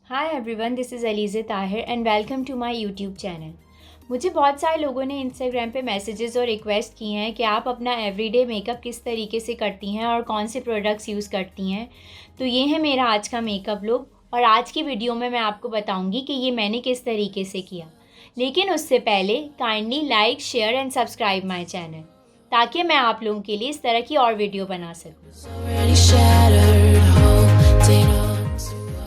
Hi everyone, this is Alizeh Tahir and welcome to my YouTube channel. मुझे बहुत सारे लोगों ने इंस्टाग्राम पे मैसेजेस और रिक्वेस्ट किए हैं कि आप अपना एवरीडे मेकअप किस तरीके से करती हैं और कौन से प्रोडक्ट्स यूज़ करती हैं। तो ये है मेरा आज का मेकअप लुक और आज की वीडियो में मैं आपको बताऊंगी कि ये मैंने किस तरीके से किया। लेकिन उससे पहले kindly like, share and subscribe my channel ताकि मैं आप लोगों के लिए इस तरह की और वीडियो बना सकूँ।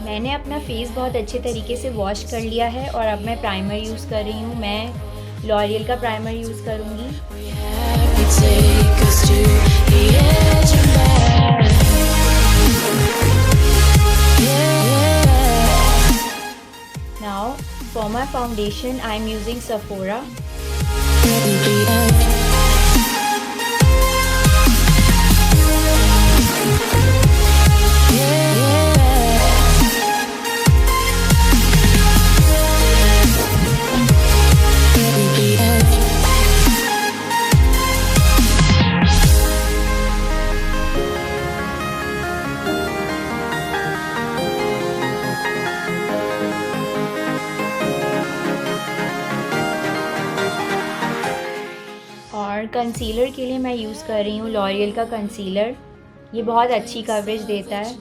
मैंने अपना फेस बहुत अच्छे तरीके से वॉश कर लिया है और अब मैं प्राइमर यूज़ कर रही हूँ। मैं लॉरियल का प्राइमर यूज़ करूँगी। Now for my foundation I am using Sephora. और कंसीलर के लिए मैं यूज़ कर रही हूँ लॉरियल का कंसीलर। ये बहुत अच्छी कवरेज देता है।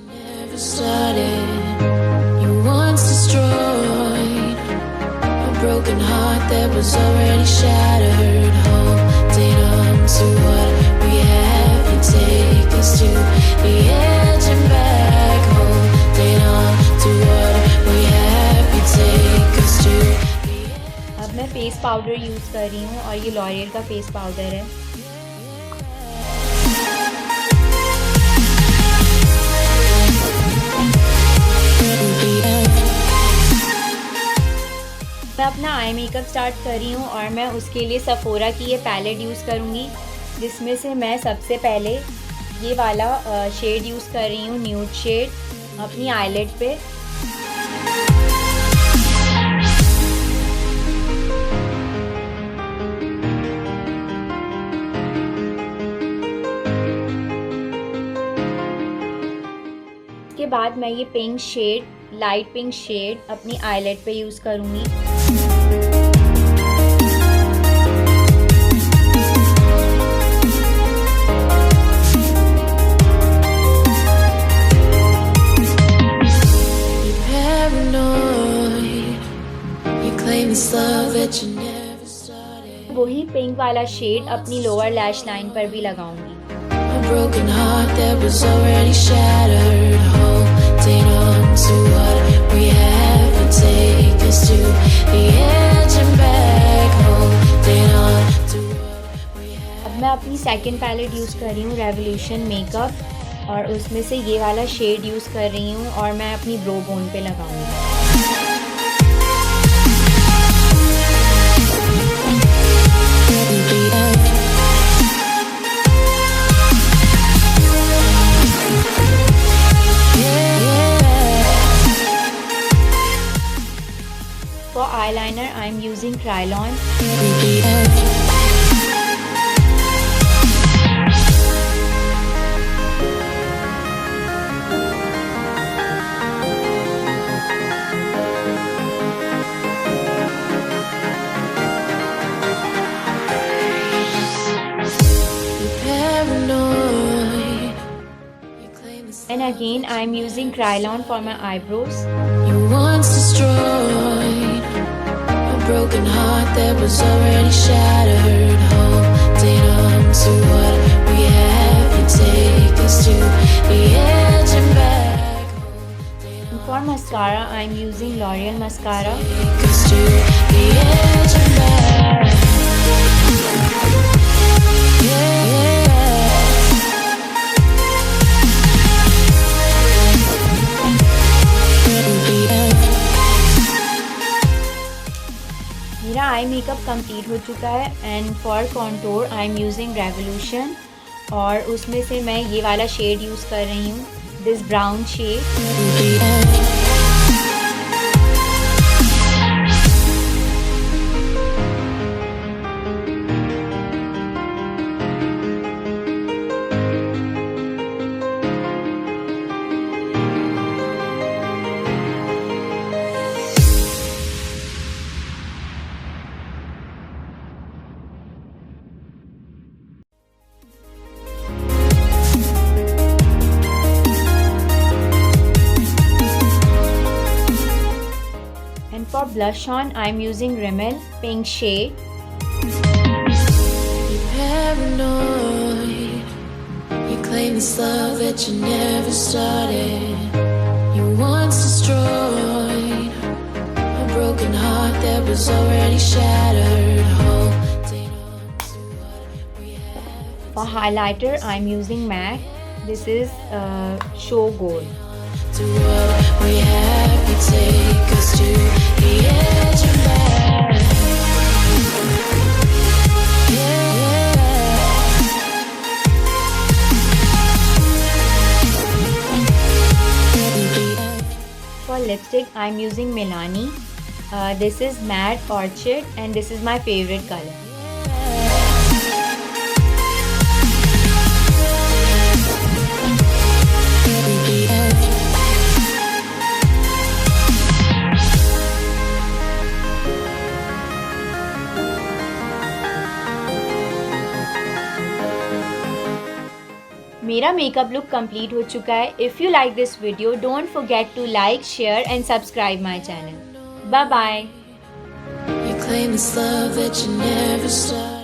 अब मैं फेस पाउडर यूज़ कर रही हूँ और ये लॉरियल का फेस पाउडर है। मैं अपना आई मेकअप स्टार्ट कर रही हूँ और मैं उसके लिए सेफोरा की ये पैलेट यूज़ करूँगी, जिसमें से मैं सबसे पहले ये वाला शेड यूज़ कर रही हूँ, न्यूड शेड, अपनी आईलेट पे। उसके बाद मैं ये pink shade, light pink shade अपनी आईलेट पे यूज़ करूँगी। वही पिंक वाला शेड अपनी लोअर लैश लाइन पर भी लगाऊंगी। broken heart that was already shattered, holding on to what we have to take us to the edge and back, holding on to what we have. अब मैं अपनी second palette use कर रही हूँ revolution makeup और उसमें से ये वाला शेड यूज़ कर रही हूँ और मैं अपनी ब्रो बोन पे लगाऊंगी। For eyeliner, I am using KRYOLAN. And again, I am using KRYOLAN for my eyebrows. You once destroyed a broken heart that was already shattered, holding on to what we have to take us to the edge and back. And for mascara, I am using L'Oreal mascara. Take us to the edge and back. मेरा eye makeup complete हो चुका है and for contour I am using revolution और उसमें से मैं ये वाला शेड यूज़ कर रही हूँ, this brown shade. For blush on, I'm using RIMMEL Pink Shade. You're paranoid. You claim this love that you never started. You once destroyed a broken heart that was already shattered. Holding on to what we have. For highlighter, I'm using MAC. This is Show Gold. To what we have, you take us to the edge of that. For lipstick, I'm using MILANI. This is Matte Orchid and this is my favorite color. मेरा makeup look complete हो चुका है. If you like this video don't forget to like, share and subscribe my channel. Bye bye. You claim this love that you never started.